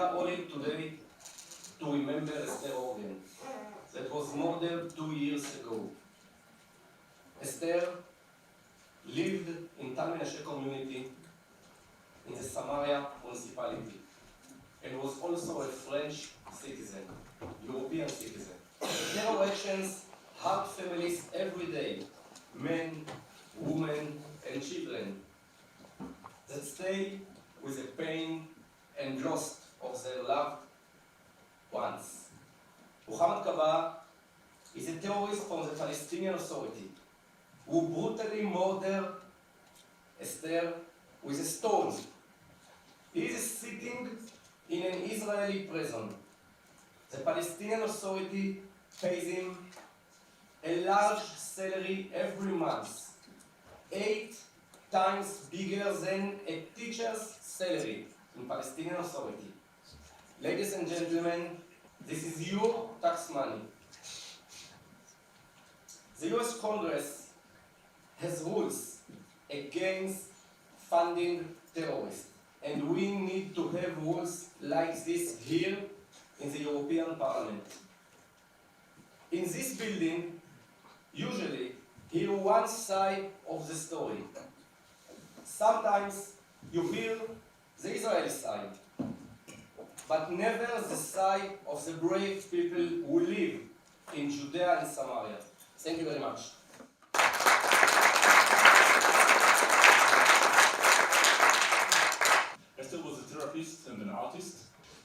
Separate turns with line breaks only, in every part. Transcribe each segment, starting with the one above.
are only today to remember Esther Organ. That was more than 2 years ago. Esther lived in Tal Menashe community in the Samaria municipality and was also a French citizen, European citizen. Terror actions hurt families every day, men, women, and children that stay with the pain and loss of their loved ones. Muhammad Kaba is a terrorist from the Palestinian Authority who brutally murdered Esther with a stone. He is sitting in an Israeli prison. The Palestinian Authority pays him a large salary every month, 8 times bigger than a teacher's salary in Palestinian Authority. Ladies and gentlemen, this is your tax money. The US Congress has rules against funding terrorists, and we need to have rules like this here in the European Parliament. In this building, usually hear one side of the story. Sometimes you hear the Israeli side, but never the side of the brave people who live in Judea and Samaria. Thank you very much.
Esther was a therapist and an artist.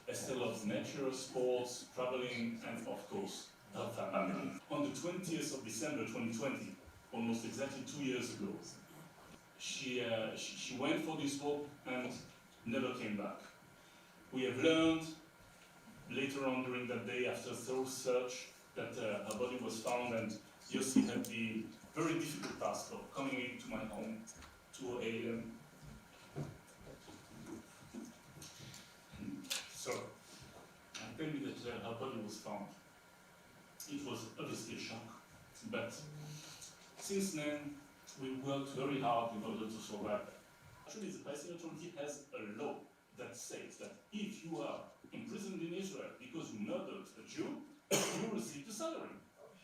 Esther loves nature, sports, traveling, and of course, her family. On the 20th of December 2020, almost exactly 2 years ago, she went for this walk and never came back. We have learned later on during that day, after thorough search, that her body was found, and Yossi had the very difficult task of coming into my home to a tell me that her body was found. It was obviously a shock, but since then we worked very hard in order to survive that. Actually, the Palestinian Authority has a law that says that if you are imprisoned in Israel because you murdered a Jew, you receive a salary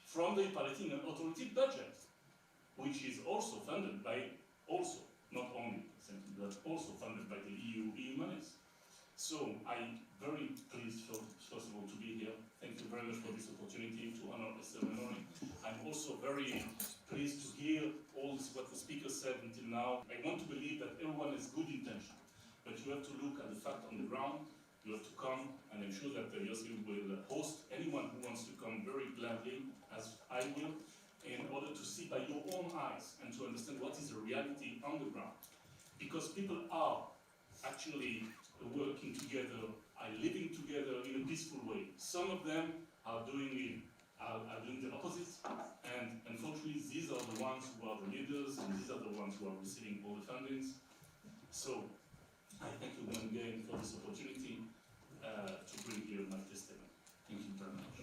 from the Palestinian Authority budget, which is also funded by, not only, but also funded by the EU monies. So I'm very pleased, first of all, to be here. Thank you very much for this opportunity to honor Esther memory. I'm also very pleased to hear all this, what the speaker said until now. I want to believe that everyone has good intention, but you have to look at the fact on the ground. You have to come, and I'm sure that Yossi will host anyone who wants to come very gladly, as I will, in order to see by your own eyes and to understand what is the reality on the ground. Because people are actually working together, are living together in a peaceful way. Some of them are doing the opposite, and unfortunately these are the ones who are the leaders, and these are the ones who are receiving all the fundings. So I thank you once again for this opportunity to bring here my testimony. Thank you very much.